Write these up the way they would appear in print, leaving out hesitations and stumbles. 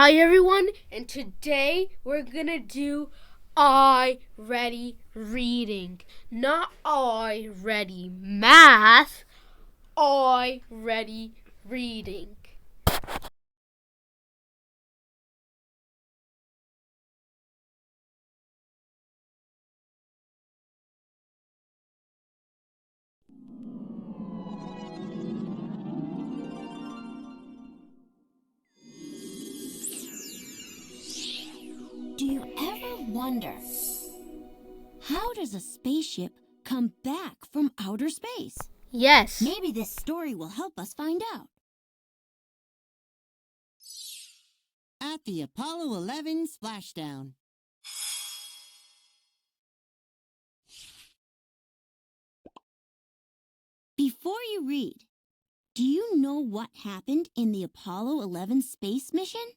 Hi everyone, and today we're gonna do iReady reading. Not iReady math, iReady reading. Do you ever wonder, how does a spaceship come back from outer space? Yes. Maybe this story will help us find out. At the Apollo 11 splashdown. Before you read, do you know what happened in the Apollo 11 space mission?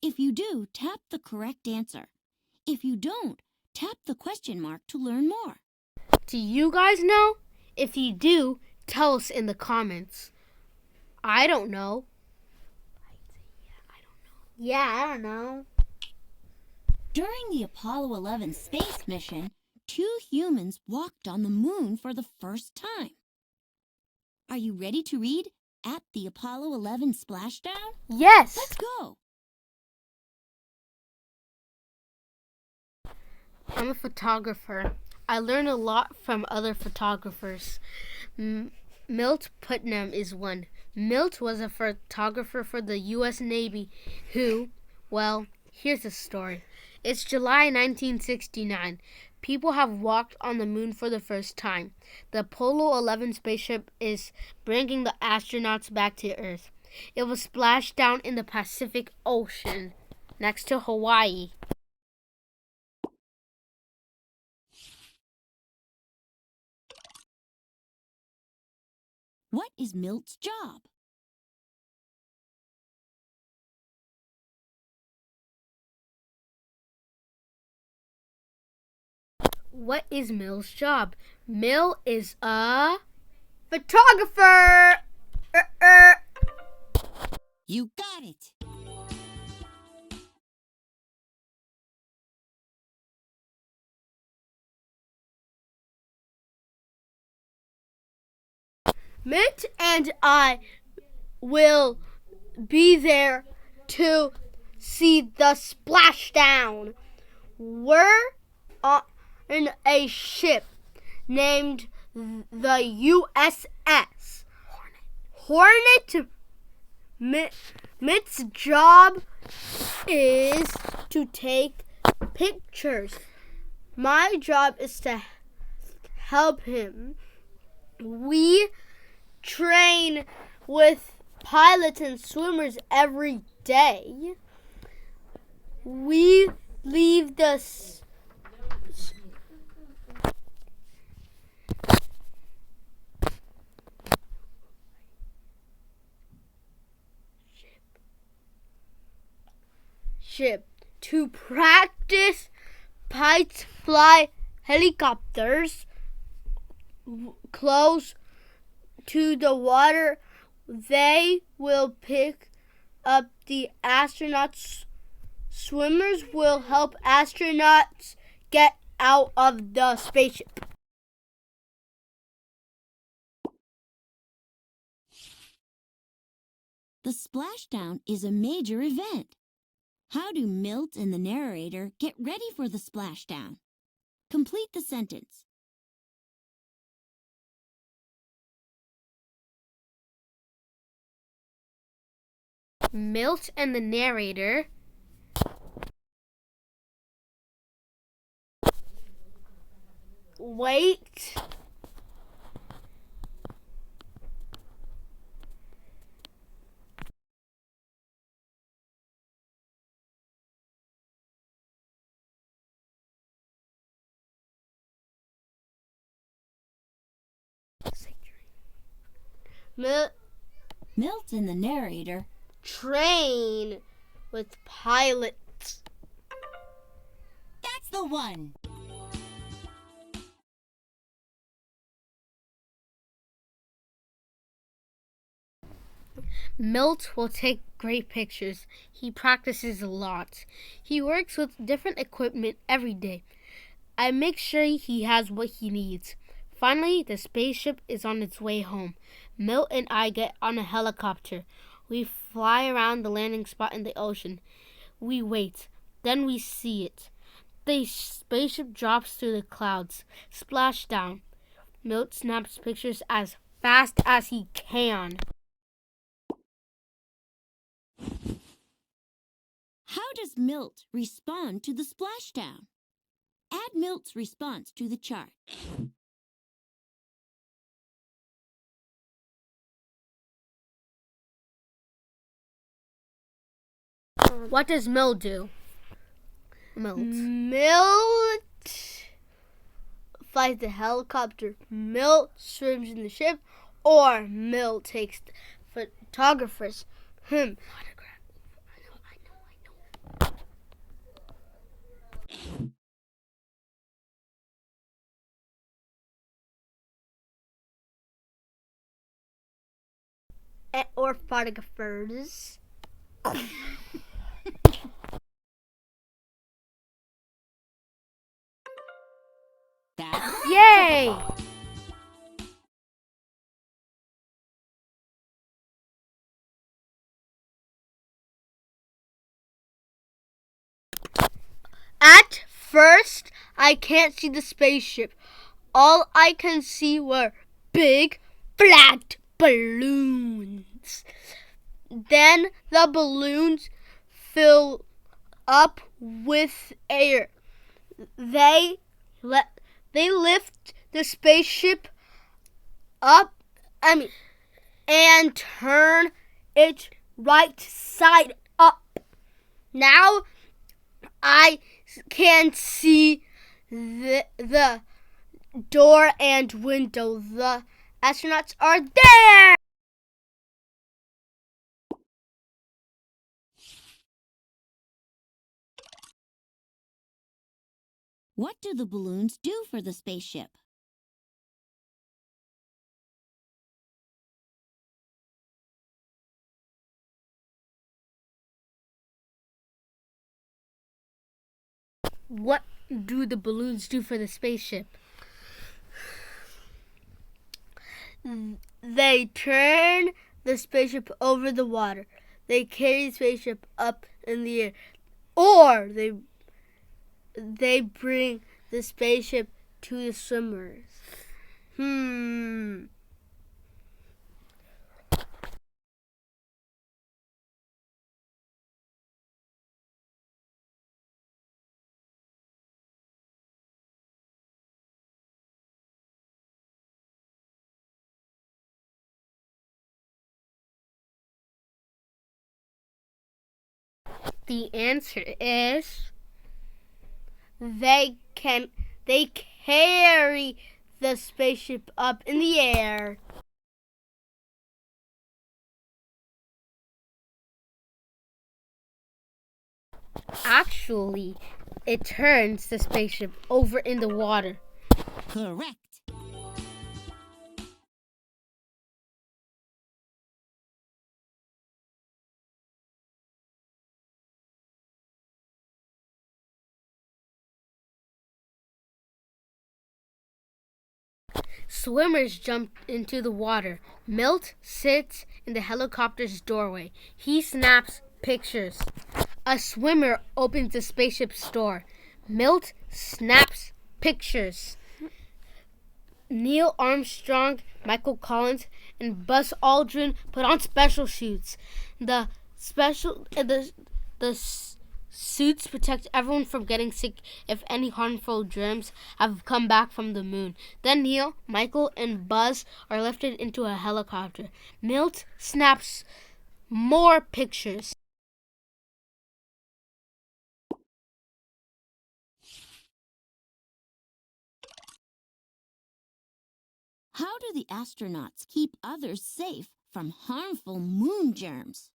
If you do, tap the correct answer. If you don't, tap the question mark to learn more. Do you guys know? If you do, tell us in the comments. I don't know. Yeah, I don't know. During the Apollo 11 space mission, 2 humans walked on the moon for the first time. Are you ready to read At the Apollo 11 splashdown? Yes. Let's go. I'm a photographer. I learn a lot from other photographers. Milt Putnam is one. Milt was a photographer for the U.S. Navy who, well, here's the story. It's July 1969. People have walked on the moon for the first time. The Apollo 11 spaceship is bringing the astronauts back to Earth. It was splashed down in the Pacific Ocean next to Hawaii. What is Milt's job? What is Mil's job? Mil is a photographer. You got it. Mint and I will be there to see the splashdown. We're on a ship named the USS Hornet. Mint's job is to take pictures. My job is to help him. We train with pilots and swimmers every day. We leave the ship to practice pilots fly helicopters close to the water. They will pick up the astronauts. Swimmers will help astronauts get out of the spaceship. The splashdown is a major event. How do Milt and the narrator get ready for the splashdown? Complete the sentence. Milt and the narrator wait Milt and the narrator train with pilots. That's the one. Milt will take great pictures. He practices a lot. He works with different equipment every day. I make sure he has what he needs. Finally, the spaceship is on its way home. Milt and I get on a helicopter. We fly around the landing spot in the ocean. We wait. Then we see it. The spaceship drops through the clouds. Splashdown. Milt snaps pictures as fast as he can. How does Milt respond to the splashdown? Add Milt's response to the chart. What does Milt do? Milt flies the helicopter. Milt swims in the ship, or Milt takes photographers. I know. Or photographers. Yay! At first, I can't see the spaceship. All I can see were big, flat balloons. Then the balloons fill up with air. They lift the spaceship up, and turn it right side up. Now I can see the door and window. The astronauts are there. What do the balloons do for the spaceship? What do the balloons do for the spaceship? They turn the spaceship over the water. They carry the spaceship up in the air. Or they bring the spaceship to the swimmers. The answer is They carry the spaceship up in the air. actually, it turns the spaceship over in the water. Correct. Swimmers jump into the water. Milt sits in the helicopter's doorway. He snaps pictures. A swimmer opens the spaceship's door. Milt snaps pictures. Neil Armstrong, Michael Collins, and Buzz Aldrin put on special suits. The suits protect everyone from getting sick if any harmful germs have come back from the moon. Then Neil, Michael, and Buzz are lifted into a helicopter. Milt snaps more pictures. How do the astronauts keep others safe from harmful moon germs?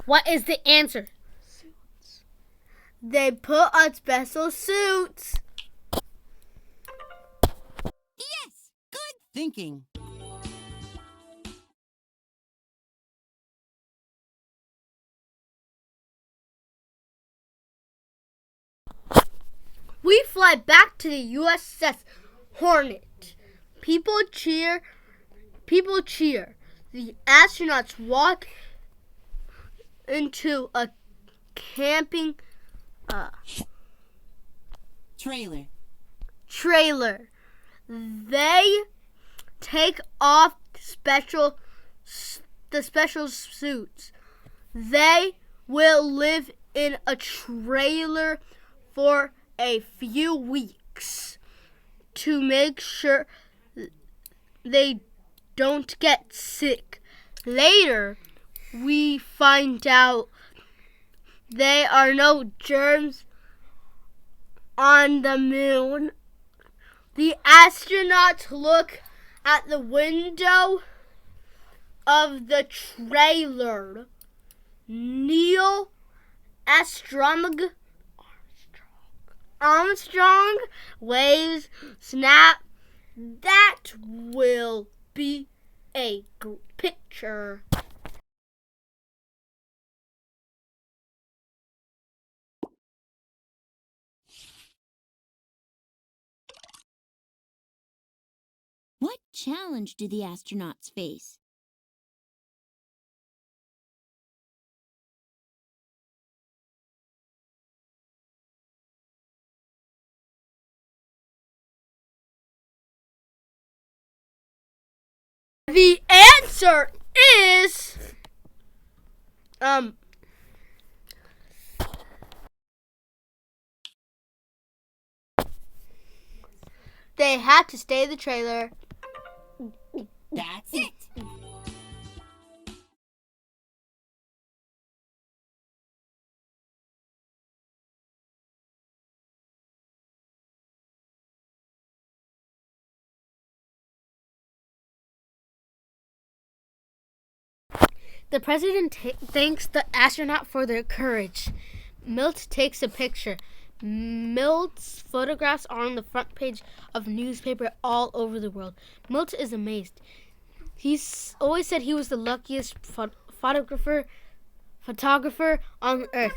What is the answer? They put on special suits. Yes, good thinking. We fly back to the USS Hornet. People cheer. People cheer. The astronauts walk into a camping trailer. They take off the special suits. They will live in a trailer for a few weeks to make sure they don't get sick. Later, we find out there are no germs on the moon. The astronauts look at the window of the trailer. Neil Armstrong waves. Snap. That will be a good picture. What challenge do the astronauts face? The answer is they had to stay in the trailer. That's it. The president thanks the astronaut for their courage. Milt takes a picture. Milt's photographs are on the front page of newspaper all over the world. Milt is amazed. He's always said he was the luckiest photographer on Earth.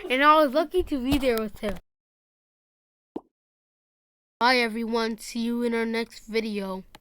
And I was lucky to be there with him. Bye everyone. See you in our next video.